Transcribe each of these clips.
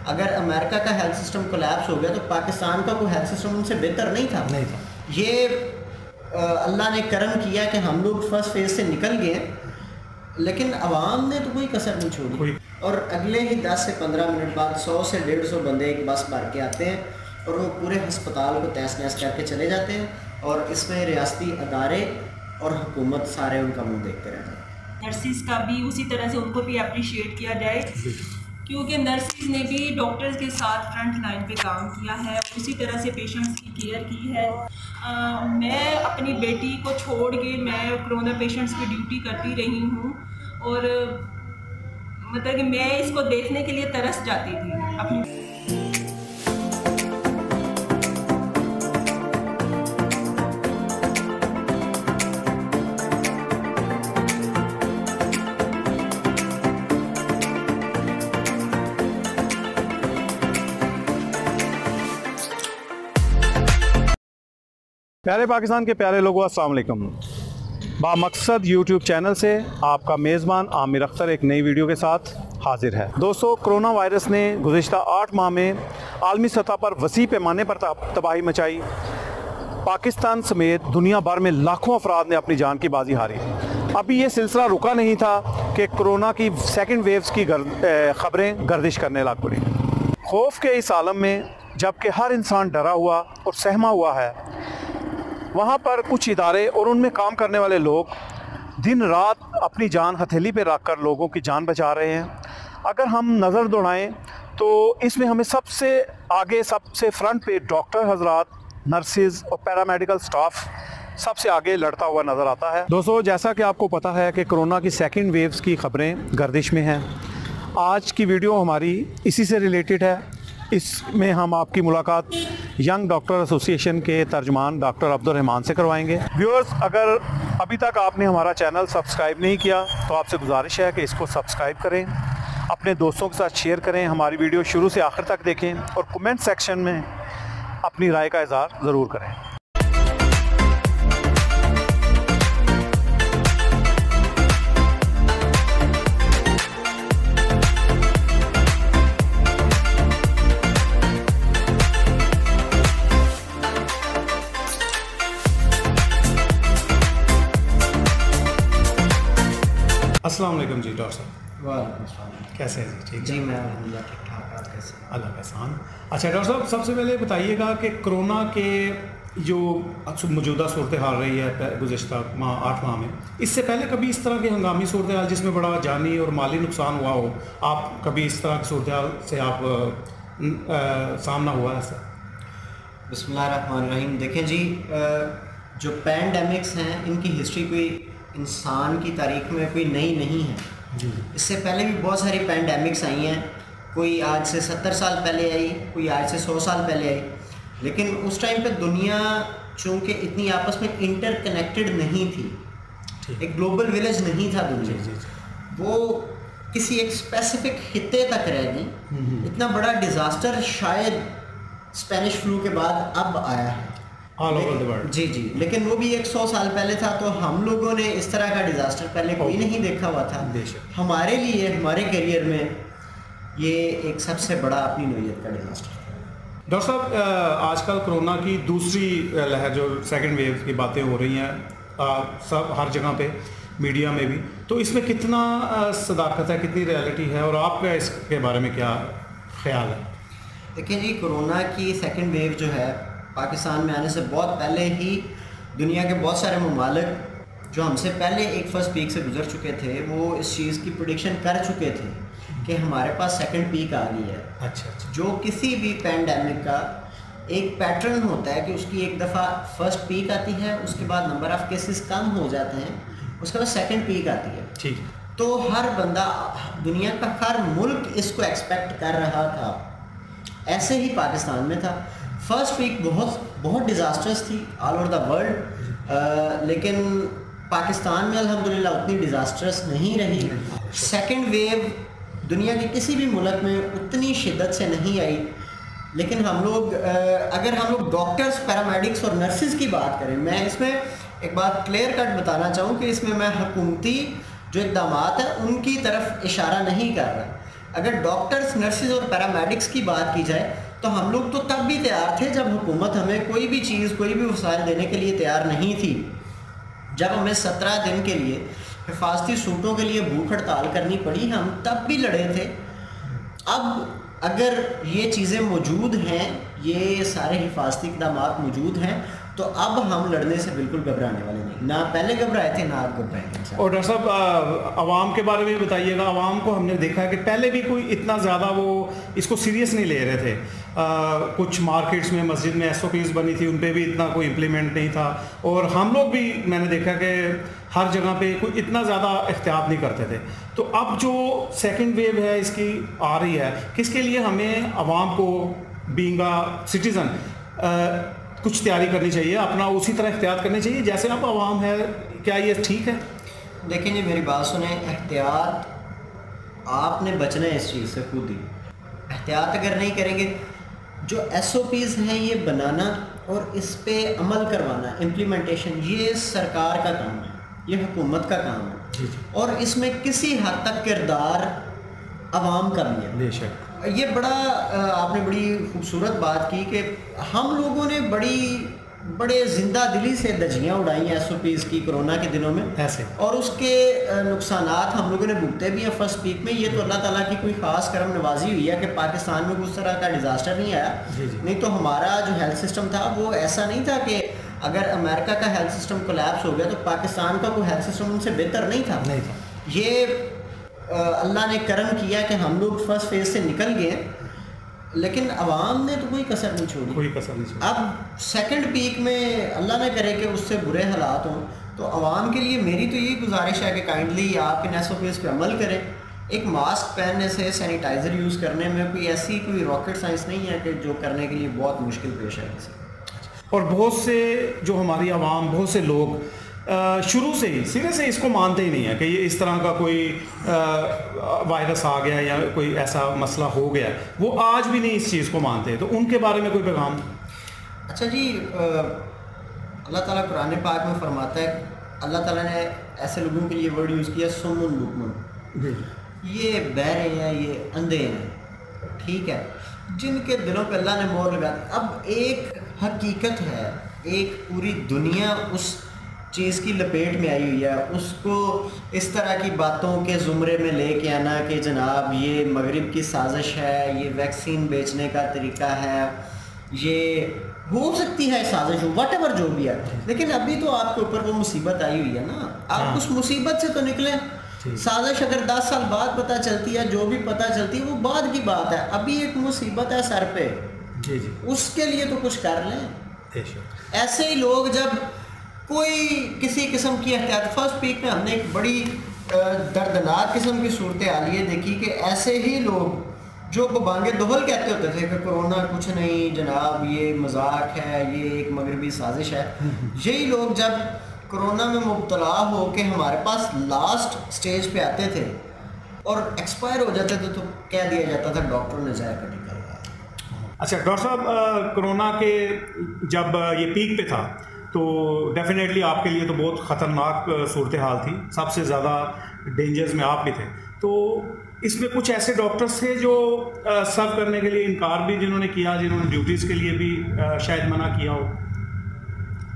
اگر امریکہ کا health system collapse ہو گیا تو پاکستان کا کوئی ہیلتھ سسٹم ان سے بہتر نہیں تھا. یہ اللہ نے کرم کیا کہ ہم لوگ فرسٹ فیز سے نکل گئے, لیکن عوام نے تو کوئی کسر نہیں چھوڑی. اور اگلے ہی 10 سے 15 منٹ بعد 100 سے 150 بندے ایک بس بھر کے آتے ہیں اور وہ پورے ہسپتال کو تہس نہس کر کے چلے جاتے ہیں, اور اس میں ریاستی ادارے اور حکومت سارے ان کا منہ دیکھتے رہتے ہیں. نرسز کا بھی اسی طرح سے ان کو بھی اپریشیٹ کیا جائے, کیونکہ نرسز نے بھی ڈاکٹرز کے ساتھ فرنٹ لائن پہ کام کیا ہے, اسی طرح سے پیشنٹس کی کیئر کی ہے. میں اپنی بیٹی کو چھوڑ کے میں کرونا پیشنٹس پہ ڈیوٹی کرتی رہی ہوں, اور مطلب کہ میں اس کو دیکھنے کے لیے ترس جاتی تھی اپنی. پیارے پاکستان کے پیارے لوگوں، السلام علیکم. با مقصد یوٹیوب چینل سے آپ کا میزبان عامر اختر ایک نئی ویڈیو کے ساتھ حاضر ہے. دوستو، کرونا وائرس نے گزشتہ 8 ماہ میں عالمی سطح پر وسیع پیمانے پر تباہی مچائی. پاکستان سمیت دنیا بھر میں لاکھوں افراد نے اپنی جان کی بازی ہاری. ابھی یہ سلسلہ رکا نہیں تھا کہ کرونا کی سیکنڈ ویوز کی خبریں گردش کرنے لگ پڑی. خوف کے اس عالم میں جب کہ ہر انسان ڈرا ہوا اور سہما ہوا ہے، وہاں پر کچھ ادارے اور ان میں کام کرنے والے لوگ دن رات اپنی جان ہتھیلی پہ رکھ کر لوگوں کی جان بچا رہے ہیں. اگر ہم نظر دوڑائیں تو اس میں ہمیں سب سے آگے، سب سے فرنٹ پہ ڈاکٹر حضرات، نرسز اور پیرامیڈیکل سٹاف سب سے آگے لڑتا ہوا نظر آتا ہے. دوستو، جیسا کہ آپ کو پتہ ہے کہ کرونا کی سیکنڈ ویوز کی خبریں گردش میں ہیں. آج کی ویڈیو ہماری اسی سے ریلیٹڈ ہے. اس میں ہم آپ کی ملاقات ینگ ڈاکٹر ایسوسی ایشن کے ترجمان ڈاکٹر عبدالرحمان سے کروائیں گے. ویورز، اگر ابھی تک آپ نے ہمارا چینل سبسکرائب نہیں کیا تو آپ سے گزارش ہے کہ اس کو سبسکرائب کریں، اپنے دوستوں کے ساتھ شیئر کریں، ہماری ویڈیو شروع سے آخر تک دیکھیں اور کمنٹ سیکشن میں اپنی رائے کا اظہار ضرور کریں. السلام علیکم جی ڈاکٹر صاحب. وعلیکم السلام. کیسے ہیں جی؟ ٹھیک جی میں الحمدللہ ٹھیک ٹھاک. آپ کیسے؟ اللہ کا احسان. اچھا ڈاکٹر صاحب، سب سے پہلے بتائیے گا کہ کرونا کے جو موجودہ صورتحال رہی ہے گزشتہ 8 ماہ میں، اس سے پہلے کبھی اس طرح کی ہنگامی صورتحال جس میں بڑا جانی اور مالی نقصان ہوا ہو، آپ کبھی اس طرح کی صورتحال سے آپ سامنا ہوا ہے ایسا؟ بسم اللہ الرحمن الرحیم. دیکھیں جی، جو پینڈیمکس ہیں ان کی ہسٹری کوئی انسان کی تاریخ میں کوئی نئی نہیں ہے. جی. اس سے پہلے بھی بہت ساری پینڈیمکس آئی ہیں. کوئی آج سے 70 سال پہلے آئی، کوئی آج سے 100 سال پہلے آئی. لیکن اس ٹائم پہ دنیا چونکہ اتنی آپس میں انٹر کنیکٹڈ نہیں تھی، ایک گلوبل ولیج نہیں تھا دنیا. وہ کسی ایک اسپیسیفک خطے تک رہ گئی. اتنا بڑا ڈیزاسٹر شاید اسپینش فلو کے بعد اب آیا ہے آل اوور دی ورلڈ. جی جی. لیکن وہ بھی 100 سال پہلے تھا، تو ہم لوگوں نے اس طرح کا ڈیزاسٹر پہلے کوئی نہیں دیکھا ہوا تھا. ہمارے لیے، ہمارے کیریئر میں یہ ایک سب سے بڑا اپنی نوعیت کا ڈیزاسٹر تھا. ڈاکٹر صاحب، آج کل کرونا کی دوسری لہر جو سیکنڈ ویو کی باتیں ہو رہی ہیں سب ہر جگہ پہ، میڈیا میں بھی، تو اس میں کتنا صداقت ہے، کتنی ریئلٹی ہے، اور آپ کا اس کے بارے میں کیا خیال ہے؟ دیکھیں جی، کرونا کی سیکنڈ ویو جو ہے پاکستان میں آنے سے بہت پہلے ہی دنیا کے بہت سارے ممالک جو ہم سے پہلے ایک فرسٹ پیک سے گزر چکے تھے، وہ اس چیز کی پریڈکشن کر چکے تھے کہ ہمارے پاس سیکنڈ پیک آ گئی ہے. اچھا. جو کسی بھی پینڈیمک کا ایک پیٹرن ہوتا ہے کہ اس کی ایک دفعہ فرسٹ پیک آتی ہے، اس کے بعد نمبر آف کیسز کم ہو جاتے ہیں، اس کے بعد سیکنڈ پیک آتی ہے. ٹھیک. تو ہر بندہ، دنیا کا ہر ملک اس کو ایکسپیکٹ کر رہا تھا. ایسے ہی پاکستان میں تھا. فرسٹ پیک بہت ڈیزاسٹرس تھی آل اوور دا ورلڈ، لیکن پاکستان میں الحمدللہ اتنی ڈیزاسٹرس نہیں رہی. سیکنڈ ویو دنیا کے کسی بھی ملک میں اتنی شدت سے نہیں آئی. لیکن ہم لوگ، اگر ہم لوگ ڈاکٹرز، پیرامیڈکس اور نرسز کی بات کریں، میں اس میں ایک بات کلیئر کٹ بتانا چاہوں کہ اس میں میں حکومتی جو اقدامات ہیں ان کی طرف اشارہ نہیں کر رہا. اگر ڈاکٹرز نرسز اور پیرامیڈکس کی بات کی جائے تو ہم لوگ تو تب بھی تیار تھے جب حکومت ہمیں کوئی بھی چیز کوئی بھی وسائل دینے کے لیے تیار نہیں تھی. جب ہمیں 17 دن کے لیے حفاظتی سوٹوں کے لیے بھوک ہڑتال کرنی پڑی ہم تب بھی لڑے تھے. اب اگر یہ چیزیں موجود ہیں, یہ سارے حفاظتی اقدامات موجود ہیں, تو اب ہم لڑنے سے بالکل گھبرانے والے نہیں. نہ پہلے گھبرائے تھے نہ اب گھبرائیں گے. اور ڈاکٹر صاحب عوام کے بارے میں بھی بتائیے گا. عوام کو ہم نے دیکھا ہے کہ پہلے بھی کوئی اتنا زیادہ وہ اس کو سیریس نہیں لے رہے تھے. کچھ مارکیٹس میں مسجد میں SOPs بنی تھی, ان پہ بھی اتنا کوئی امپلیمنٹ نہیں تھا. اور ہم لوگ بھی میں نے دیکھا کہ ہر جگہ پہ کوئی اتنا زیادہ احتیاط نہیں کرتے تھے. تو اب جو سیکنڈ ویو ہے اس کی آ رہی ہے, کس کے لیے ہمیں عوام کو بینگ اے سٹیزن کچھ تیاری کرنی چاہیے, اپنا اسی طرح احتیاط کرنی چاہیے جیسے اب عوام ہے؟ کیا یہ ٹھیک ہے؟ دیکھیں جی میری بات سنیں, احتیاط آپ نے بچنا ہے اس چیز سے خود ہی. احتیاط اگر نہیں کریں گے, جو SOPs ہیں یہ بنانا اور اس پہ عمل کروانا, امپلیمنٹیشن, یہ سرکار کا کام ہے, یہ حکومت کا کام ہے. اور اس میں کسی حد تک کردار عوام کا بھی ہے. بے شک. یہ بڑا آپ نے بڑی خوبصورت بات کی کہ ہم لوگوں نے بڑے زندہ دلی سے دھجیاں اڑائی ہیں SOPs کی کرونا کے دنوں میں ایسے, اور اس کے نقصانات ہم لوگوں نے بھگتے بھی ہیں فرسٹ پیک میں. یہ تو اللہ تعالیٰ کی کوئی خاص کرم نوازی ہوئی ہے کہ پاکستان میں اس طرح کا ڈیزاسٹر نہیں آیا. نہیں تو ہمارا جو ہیلتھ سسٹم تھا وہ ایسا نہیں تھا کہ اگر امریکہ کا ہیلتھ سسٹم کولیپس ہو گیا تو پاکستان کا کوئی ہیلتھ سسٹم ان سے بہتر نہیں تھا. یہ اللہ نے کرم کیا کہ ہم لوگ فرسٹ فیز سے نکل گئے, لیکن عوام نے تو کوئی کسر نہیں چھوڑی. اب سیکنڈ پیک میں اللہ نہ کرے کہ اس سے برے حالات ہوں, تو عوام کے لیے میری تو یہی گزارش ہے کہ کائنڈلی آپ ان SOPs پہ عمل کریں. ایک ماسک پہننے سے, سینیٹائزر یوز کرنے میں کوئی ایسی کوئی راکٹ سائنس نہیں ہے کہ جو کرنے کے لیے بہت مشکل پیش ہے کسی. اور بہت سے جو ہماری عوام, بہت سے لوگ شروع سے ہی سرے سے اس کو مانتے ہی نہیں ہیں کہ یہ اس طرح کا کوئی وائرس آ گیا یا کوئی ایسا مسئلہ ہو گیا, وہ آج بھی نہیں اس چیز کو مانتے. تو ان کے بارے میں کوئی پیغام؟ اچھا جی, اللہ تعالیٰ قرآن پاک میں فرماتا ہے, اللہ تعالیٰ نے ایسے لوگوں کے لیے ورڈ یوز کیا سمن بکمن, یہ بہرے ہیں, یہ اندھے ہیں, ٹھیک ہے, جن کے دلوں پہ اللہ نے مور لگا. اب ایک حقیقت ہے, ایک پوری دنیا اس چیز کی لپیٹ میں آئی ہوئی ہے, اس کو اس طرح کی باتوں کے زمرے میں لے کے آنا کہ جناب یہ مغرب کی سازش ہے, یہ ویکسین بیچنے کا طریقہ ہے, یہ ہو سکتی ہے سازش ہو, واٹ ایور جو بھی ہے, لیکن ابھی تو آپ کے اوپر وہ مصیبت آئی ہوئی ہے نا, آپ اس مصیبت سے تو نکلیں. سازش اگر 10 سال بعد پتہ چلتی ہے, جو بھی پتہ چلتی ہے وہ بعد کی بات ہے. ابھی ایک مصیبت ہے سر پہ, اس کے لیے تو کچھ کر لیں. ایسے ہی لوگ جب کوئی کسی قسم کی احتیاط, فرسٹ پیک میں ہم نے ایک بڑی دردناک قسم کی صورتحال یہ دیکھی کہ ایسے ہی لوگ جو بانگے دہل کہتے ہوتے تھے کہ کرونا کچھ نہیں جناب, یہ مذاق ہے, یہ ایک مغربی سازش ہے, یہی لوگ جب کرونا میں مبتلا ہو کے ہمارے پاس لاسٹ سٹیج پہ آتے تھے اور ایکسپائر ہو جاتے تھے تو کہہ دیا جاتا تھا ڈاکٹر نے ضائع کر دیا. اچھا ڈاکٹر صاحب, کرونا کے جب یہ پیک پہ تھا تو ڈیفینیٹلی آپ کے لیے تو بہت خطرناک صورتحال تھی, سب سے زیادہ ڈینجرز میں آپ بھی تھے. تو اس میں کچھ ایسے ڈاکٹرز تھے جو سرو کرنے کے لیے انکار بھی جنہوں نے کیا, جنہوں نے ڈیوٹیز کے لیے بھی شاید منع کیا ہو.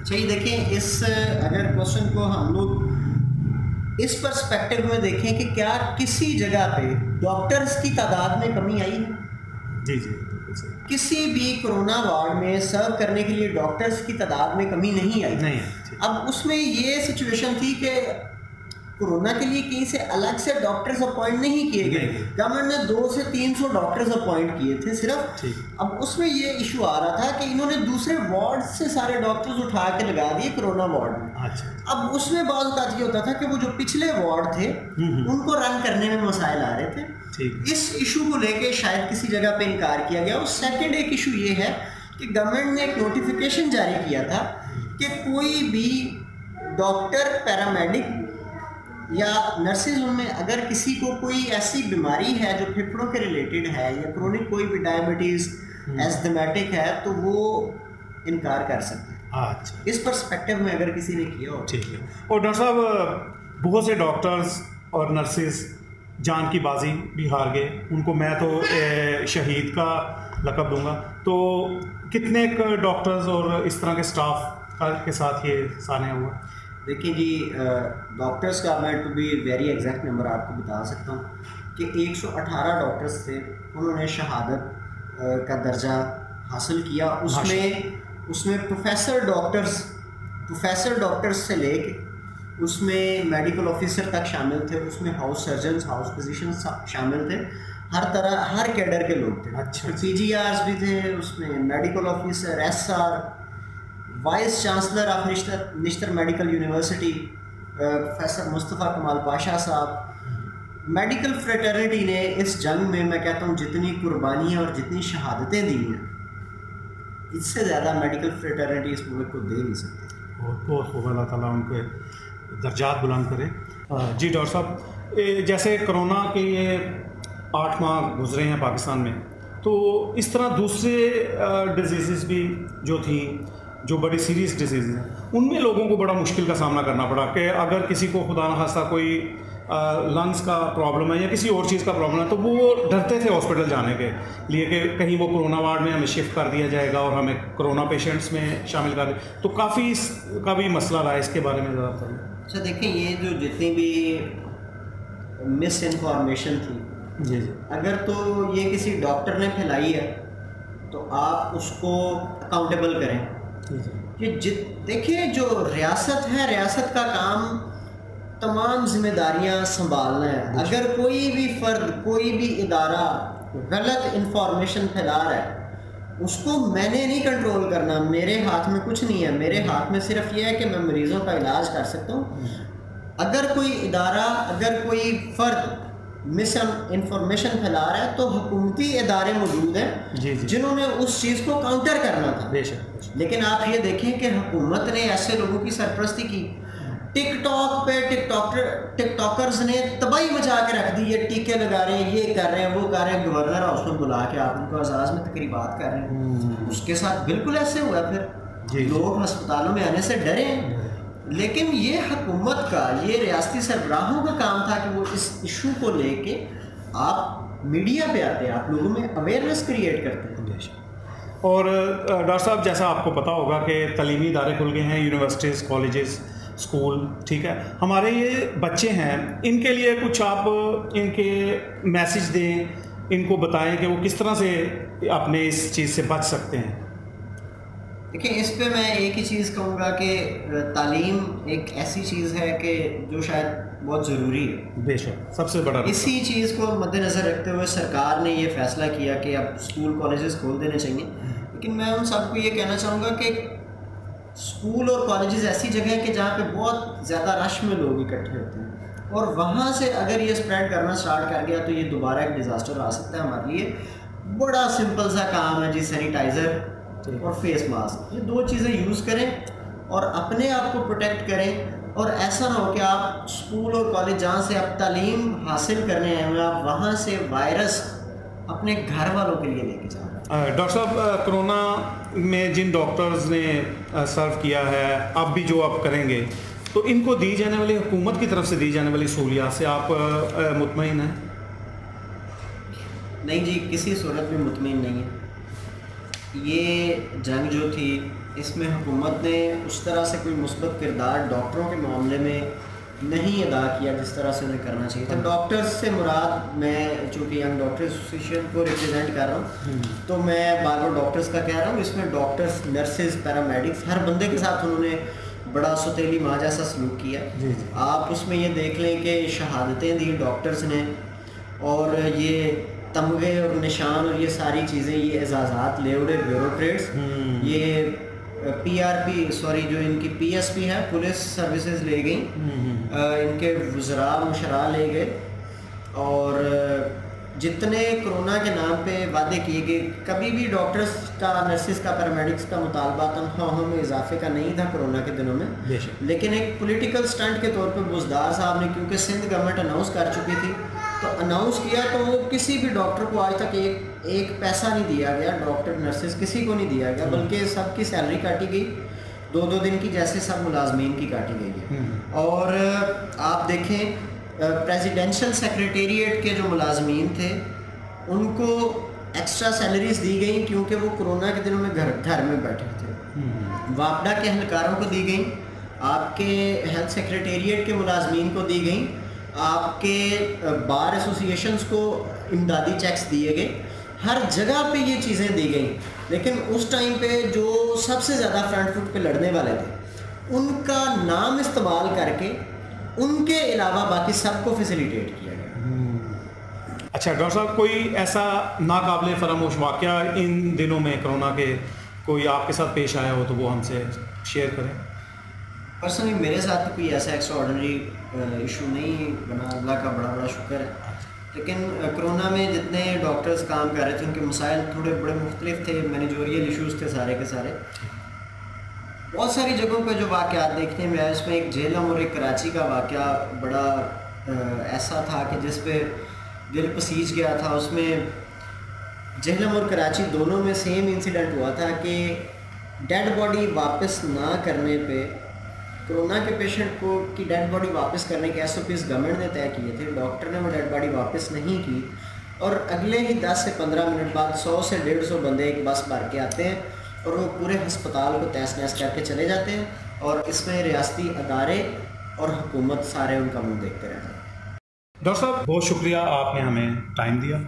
اچھا یہ دیکھیں, اس اگر کوشچن کو ہم لوگ اس پرسپیکٹو میں دیکھیں کہ کیا کسی جگہ پہ ڈاکٹرز کی تعداد میں کمی آئی ہے؟ جی, کسی بھی کرونا وارڈ میں سرو کرنے کے لیے ڈاکٹرز کی تعداد میں کمی نہیں آئی. اب اس میں یہ سچویشن تھی کہ کرونا کے لیے کہیں سے الگ سے ڈاکٹرز اپوائنٹ نہیں کیے گئے, گورنمنٹ نے 200 سے 300 ڈاکٹرز اپوائنٹ کیے تھے صرف. اب اس میں یہ ایشو آ رہا تھا کہ انہوں نے دوسرے وارڈ سے سارے ڈاکٹرز اٹھا کے لگا دیے کرونا وارڈ میں. اب اس میں بعض اوقات یہ ہوتا تھا کہ وہ جو پچھلے وارڈ تھے ان کو رن کرنے میں مسائل آ رہے تھے. اس ایشو کو لے کے شاید کسی جگہ پہ انکار کیا گیا. اور سیکنڈ ایک ایشو یہ ہے کہ گورنمنٹ نے ایک نوٹیفیکیشن جاری کیا تھا کہ کوئی بھی ڈاکٹر, پیرامیڈک یا نرسز ان میں اگر کسی کو کوئی ایسی بیماری ہے جو پھیپھڑوں کے ریلیٹڈ ہے یا کرونک کوئی بھی ڈائبٹیز ایزتھمیٹک ہے تو وہ انکار کر سکتے ہیں. اس پرسپیکٹو میں اگر کسی نے کیا ہو. ٹھیک ہے. اور ڈاکٹر صاحب, بہت سے ڈاکٹرز اور نرسز جان کی بازی بھی ہار گئے. ان کو میں تو شہید کا لقب دوں گا. تو کتنے ڈاکٹرز اور اس طرح کے سٹاف کے ساتھ یہ سانحہ ہوا؟ دیکھیں جی ڈاکٹرز کا میں to be very exact number آپ کو بتا سکتا ہوں کہ 118 ڈاکٹرز تھے, انہوں نے شہادت کا درجہ حاصل کیا. اس میں پروفیسر ڈاکٹرز سے لے کے اس میں میڈیکل آفیسر تک شامل تھے, اس میں ہاؤس سرجنز, ہاؤس فزیشنز شامل تھے, ہر طرح ہر کیڈر کے لوگ تھے. اچھا. پی جی آرز بھی تھے, اس میں medical officer, S R, vice chancellor of Nishtar medical university professor Mustafa Kamal Pasha صاحب. میڈیکل فریٹرنیٹی نے اس جنگ میں کہتا ہوں جتنی قربانیاں اور جتنی شہادتیں دی ہیں, اس سے زیادہ میڈیکل فریٹرنیٹی اس ملک کو دے نہیں سکتی. بہت بہت خوب, اللہ تعالیٰ ان کے درجات بلند کرے. جی ڈاکٹر صاحب, جیسے کرونا کے یہ 8 ماہ گزرے ہیں پاکستان میں, تو اس طرح دوسرے ڈیزیزز بھی جو تھیں, جو بڑی سیریس ڈیزیز ہیں, ان میں لوگوں کو بڑا مشکل کا سامنا کرنا پڑا کہ اگر کسی کو خدا نخواستہ کوئی لنگس کا پرابلم ہے یا کسی اور چیز کا پرابلم ہے تو وہ ڈرتے تھے ہاسپٹل جانے کے لیے کہ کہیں وہ کرونا وارڈ میں ہمیں شفٹ کر دیا جائے گا اور ہمیں کرونا پیشنٹس میں شامل کر دیں. تو کافی اس کا بھی مسئلہ رہا ہے, اس کے بارے میں ذرا بتائیے. اچھا دیکھیں, یہ جو جتنی بھی مس انفارمیشن تھی, جی جی, اگر تو یہ کسی ڈاکٹر نے پھیلائی ہے تو آپ اس کو اکاؤنٹیبل کریں. دیکھیے جو ریاست ہے, ریاست کا کام تمام ذمہ داریاں سنبھالنا ہے. اگر کوئی بھی فرد, کوئی بھی ادارہ غلط انفارمیشن پھیلا رہا ہے, اس کو میں نے نہیں کنٹرول کرنا, میرے ہاتھ میں کچھ نہیں ہے. میرے ہاتھ میں صرف یہ ہے کہ میں مریضوں کا علاج کر سکتا ہوں. اگر کوئی ادارہ, اگر کوئی فرد مس انفارمیشن پھیلا رہا ہے تو حکومتی ادارے موجود ہیں جنہوں نے اس چیز کو کاؤنٹر کرنا تھا. لیکن آپ یہ دیکھیں کہ حکومت نے ایسے لوگوں کی سرپرستی کی. ٹک ٹاک پہ ٹک ٹاکرز نے تباہی مچا کے رکھ دی, یہ ٹیکے لگا رہے ہیں, یہ کر رہے ہیں, وہ کر رہے ہیں. گورنر ہاؤس میں بلا کے آپ ان کو اعزاز میں تقریبات کر رہے ہیں. اس کے ساتھ بالکل ایسے ہوا. پھر لوگ ہسپتالوں میں آنے سے ڈرے ہیں. لیکن یہ حکومت کا, یہ ریاستی سربراہوں کا کام تھا کہ وہ اس ایشو کو لے کے آپ میڈیا پہ آتے ہیں, آپ لوگوں میں اویئرنیس کریٹ کرتے ہیں. اور ڈاکٹر صاحب, جیسا آپ کو پتہ ہوگا کہ تعلیمی ادارے کھل گئے ہیں, یونیورسٹیز, کالجز, اسکول, ٹھیک ہے. ہمارے یہ بچے ہیں, ان کے لیے کچھ آپ ان کے میسج دیں, ان کو بتائیں کہ وہ کس طرح سے اپنے اس چیز سے بچ سکتے ہیں. دیکھیں, اس پہ میں ایک ہی چیز کہوں گا کہ تعلیم ایک ایسی چیز ہے کہ جو شاید بہت ضروری ہے. بے شک, سب سے بڑا. اسی چیز کو مد نظر رکھتے ہوئے سرکار نے یہ فیصلہ کیا کہ اب اسکول کالجز کھول دینے چاہیے. لیکن میں ان سب کو یہ کہنا چاہوں گا کہ اسکول اور کالجز ایسی جگہ ہیں کہ جہاں پہ بہت زیادہ رش میں لوگ اکٹھے ہوتے ہیں, اور وہاں سے اگر یہ اسپریڈ کرنا اسٹارٹ کر گیا تو یہ دوبارہ ایک ڈیزاسٹر آ سکتا ہے. ہمارے لیے بڑا سمپل سا کام ہے جی, سینیٹائزر اور فیس ماسک, یہ 2 چیزیں یوز کریں اور اپنے آپ کو پروٹیکٹ کریں. اور ایسا نہ ہو کہ آپ اسکول اور کالج جہاں سے آپ تعلیم حاصل کرنے ہیں, آپ وہاں سے وائرس اپنے گھر والوں کے لیے لے کے جائیں. ڈاکٹر صاحب, کرونا میں جن ڈاکٹرز نے سرو کیا ہے, اب بھی جو آپ کریں گے, تو ان کو دی جانے والی, حکومت کی طرف سے دی جانے والی سہولیات سے آپ مطمئن ہیں؟ نہیں جی, کسی صورت میں مطمئن نہیں ہے. یہ جنگ جو تھی, اس میں حکومت نے اس طرح سے کوئی مثبت کردار ڈاکٹروں کے معاملے میں نہیں ادا کیا جس طرح سے انہیں کرنا چاہیے تھا. ڈاکٹرز سے مراد, میں چونکہ ینگ ڈاکٹر ایسوسیشن کو ریپرزینٹ کر رہا ہوں تو میں بار بار ڈاکٹرز کا کہہ رہا ہوں. اس میں ڈاکٹرز, نرسز, پیرامیڈکس, ہر بندے کے ساتھ انہوں نے بڑا سوتیلی ماں جیسا سلوک کیا. آپ اس میں یہ دیکھ لیں کہ شہادتیں دی ڈاکٹرز نے, اور یہ تمغے اور نشان اور یہ ساری چیزیں, یہ اعزازات لے اڑے بیوروکریٹس. یہ پی آر پی, سوری, جو ان کی پی ایس پی ہے, پولیس سروسز لے گئیں, ان کے وزراء مشراء لے گئے, اور جتنے کرونا کے نام پہ وعدے کیے گئے, کبھی بھی ڈاکٹرز کا, نرسز کا, پیرامیڈکس کا مطالبہ تنخواہوں میں اضافے کا نہیں تھا کرونا کے دنوں میں. لیکن ایک پولیٹیکل سٹنٹ کے طور پہ بزدار صاحب نے, کیونکہ سندھ گورنمنٹ اناؤنس کر چکی تھی, تو اناؤنس کیا تو وہ کسی بھی ڈاکٹر کو آج تک ایک پیسہ نہیں دیا گیا. ڈاکٹر, نرسز, کسی کو نہیں دیا گیا, بلکہ سب کی سیلری کاٹی گئی 2-2 دن کی, جیسے سب ملازمین کی کاٹی گئی ہے. اور آپ دیکھیں پریزیڈینشل سیکریٹریٹ کے جو ملازمین تھے ان کو ایکسٹرا سیلریز دی گئیں کیونکہ وہ کرونا کے دنوں میں گھر میں بیٹھے تھے. واپڈا کے اہلکاروں کو دی گئیں, آپ کے ہیلتھ سیکریٹریٹ کے ملازمین کو دی گئیں, آپ کے بار ایسوسیشنز کو امدادی چیکس دیے گئے, ہر جگہ پہ یہ چیزیں دی گئیں. لیکن اس ٹائم پہ جو سب سے زیادہ فرنٹ فٹ پہ لڑنے والے تھے ان کا نام استعمال کر کے ان کے علاوہ باقی سب کو فیسیلیٹیٹ کیا گیا. اچھا ڈاکٹر صاحب, کوئی ایسا ناقابل فراموش واقعہ ان دنوں میں کرونا کے کوئی آپ کے ساتھ پیش آیا ہو تو وہ ہم سے شیئر کریں. پرسنلی میرے ساتھ کوئی ایسا ایکسٹرا آرڈنری ایشو نہیں بنا, اللہ کا بڑا بڑا شکر ہے. لیکن کرونا میں جتنے ڈاکٹرز کام کر رہے تھے ان کے مسائل تھوڑے بڑے مختلف تھے, مینیجوریل ایشوز تھے سارے کے سارے. بہت ساری جگہوں پہ جو واقعات دیکھنے میں آئے اس میں ایک جہلم اور ایک کراچی کا واقعہ بڑا ایسا تھا کہ جس پہ دل پسیج گیا تھا. اس میں جہلم اور کراچی دونوں میں سیم انسیڈنٹ ہوا تھا کہ ڈیڈ باڈی واپس نہ کرنے پہ, کرونا کے پیشنٹ کو کی ڈیڈ باڈی واپس کرنے کے SOPs گورنمنٹ نے طے کیے تھے. ڈاکٹر نے وہ ڈیڈ باڈی واپس نہیں کی اور اگلے ہی 10 سے 15 منٹ بعد 100 سے 150 بندے ایک بس بھر کے آتے ہیں اور وہ پورے ہسپتال کو تہس نہس کر کے چلے جاتے ہیں, اور اس میں ریاستی ادارے اور حکومت سارے ان کا منہ دیکھتے رہتے ہیں. ڈاکٹر صاحب بہت شکریہ, آپ نے ہمیں ٹائم دیا.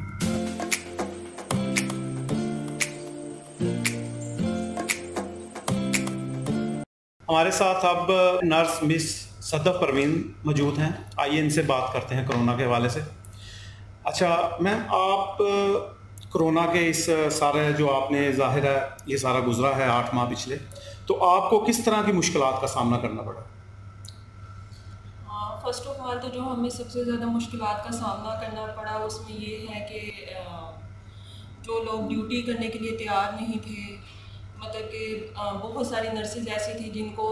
ہمارے ساتھ اب نرس مس صدف پروین موجود ہیں, آئیے ان سے بات کرتے ہیں کرونا کے حوالے سے. اچھا میم, آپ کرونا کے اس سارے جو آپ نے ظاہر ہے یہ سارا گزرا ہے 8 ماہ پچھلے, تو آپ کو کس طرح کی مشکلات کا سامنا کرنا پڑا؟ فرسٹ آف آل تو جو ہمیں سب سے زیادہ مشکلات کا سامنا کرنا پڑا اس میں یہ ہے کہ جو لوگ ڈیوٹی کرنے کے لیے تیار نہیں تھے, مطلب کہ بہت ساری نرسز ایسی تھیں جن کو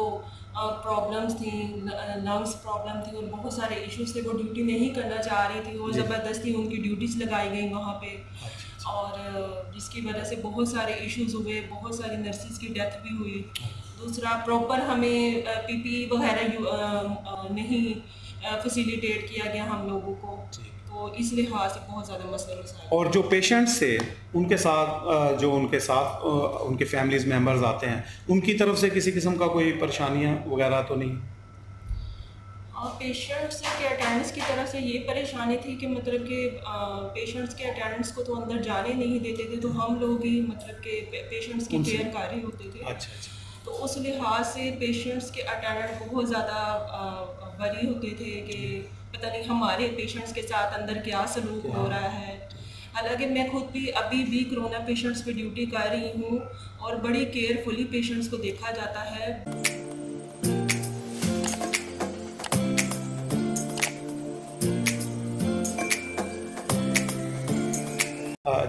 پرابلمس تھیں, لنگس پرابلم تھی اور بہت سارے ایشوز تھے, وہ ڈیوٹی نہیں کرنا چاہ رہی تھی اور زبردستی ان کی ڈیوٹیز لگائی گئیں وہاں پہ, اور جس کی وجہ سے بہت سارے ایشوز ہوئے, بہت ساری نرسز کی ڈیتھ بھی ہوئی. دوسرا پراپر ہمیں PPE وغیرہ نہیں فیسیلیٹیٹ کیا گیا ہم لوگوں کو, تو اس لحاظ سے بہت زیادہ مسئلے مسائل. اور جو پیشنٹس تھے ان کے ساتھ ان کے فیملیز ممبرز آتے ہیں, ان کی طرف سے کسی قسم کا کوئی پریشانیاں وغیرہ تو نہیں؟ پیشنٹس کے اٹینڈنس کی طرف سے یہ پریشانی تھی کہ مطلب کہ پیشنٹس کے اٹینڈنس کو تو اندر جانے نہیں دیتے تھے, تو ہم لوگ ہی مطلب کہ پیشنٹس کی کیئر کر رہے ہوتے تھے. اچھا. تو اس لحاظ سے پیشنٹس کے اٹینڈنٹ بہت زیادہ بری ہوتے تھے کہ پتہ نہیں ہمارے پیشنٹس کے ساتھ اندر کیا سلوک ہو رہا ہے. حالانکہ میں خود بھی ابھی بھی کرونا پیشنٹس پہ ڈیوٹی کر رہی ہوں اور بڑی کیئرفلی پیشنٹس کو دیکھا جاتا ہے.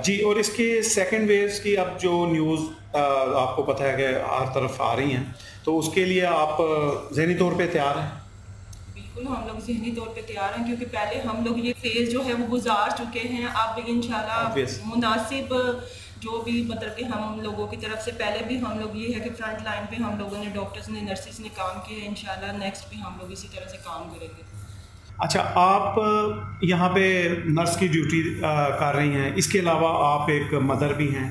جی, اور اس کی سیکنڈ ویوز کی اب جو نیوز آپ کو پتہ ہے کہ ہر طرف آ رہی ہیں, تو اس کے لیے آپ ذہنی طور پہ تیار ہیں؟ بالکل ہم لوگ ذہنی طور پہ تیار ہیں, کیونکہ پہلے ہم لوگ یہ فیز جو ہے وہ گزار چکے ہیں. اب انشاءاللہ مناسب جو بھی مطلب کہ ہم لوگوں کی طرف سے پہلے بھی ہم لوگ یہ ہے کہ فرنٹ لائن پہ ہم لوگوں نے ڈاکٹرز نے نرسز نے کام کیا ہے, انشاءاللہ نیکسٹ بھی ہم لوگ اسی طرح سے کام کریں گے. اچھا, آپ یہاں پہ نرس کی ڈیوٹی کر رہی ہیں, اس کے علاوہ آپ ایک مدر بھی ہیں,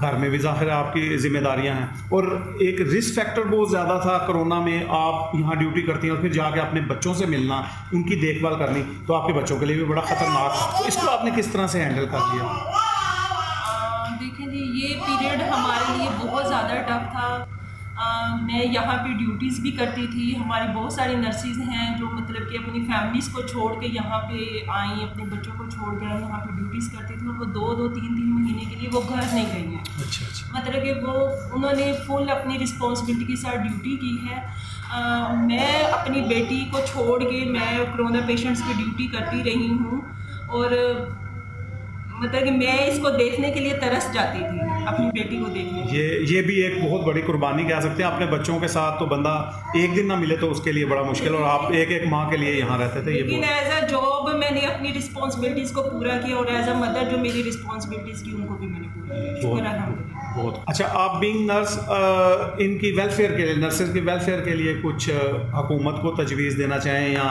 گھر میں بھی ظاہر ہے آپ کی ذمہ داریاں ہیں, اور ایک رسک فیکٹر بہت زیادہ تھا کرونا میں. آپ یہاں ڈیوٹی کرتی ہیں اور پھر جا کے اپنے بچوں سے ملنا, ان کی دیکھ بھال کرنی, تو آپ کے بچوں کے لیے بھی بڑا خطرناک, تو اس کو آپ نے کس طرح سے ہینڈل کر لیا؟ دیکھیں جی, یہ پیریڈ ہمارے لیے بہت زیادہ ٹف تھا. میں یہاں پہ ڈیوٹیز بھی کرتی تھی. ہماری بہت ساری نرسز ہیں جو مطلب کہ اپنی فیملیز کو چھوڑ کے یہاں پہ آئیں, اپنے بچوں کو چھوڑ کر یہاں پہ ڈیوٹیز کرتی تھیں, اور وہ 2-3 مہینے کے لیے وہ گھر نہیں گئی ہیں. مطلب کہ انہوں نے فل اپنی رسپانسبلٹی کے ساتھ ڈیوٹی کی ہے. میں اپنی بیٹی کو چھوڑ کے میں کرونا پیشنٹس پہ ڈیوٹی کرتی رہی ہوں, اور مطلب کہ میں اس کو دیکھنے کے لیے ترس جاتی تھی, اپنی بیٹی کو دیکھنے. یہ بھی ایک بہت بڑی قربانی کہہ سکتے ہیں. اپنے بچوں کے ساتھ تو بندہ ایک دن نہ ملے تو اس کے لیے بڑا مشکل, اور آپ ایک ماہ کے لیے یہاں رہتے تھے. لیکن ایز اے جاب میں نے اپنی رسپانسبلٹیز کو پورا کیا, اور ایز اے مدر جو میری رسپانسبلٹیز کی ان کو بھی میں نے پورا کیا. شکر الحمدللہ. بہت اچھا. آپ بینگ نرس ان کی ویلفیئر کے لیے, نرسز کی ویلفیئر کے لیے کچھ حکومت کو تجویز دینا چاہیں, یا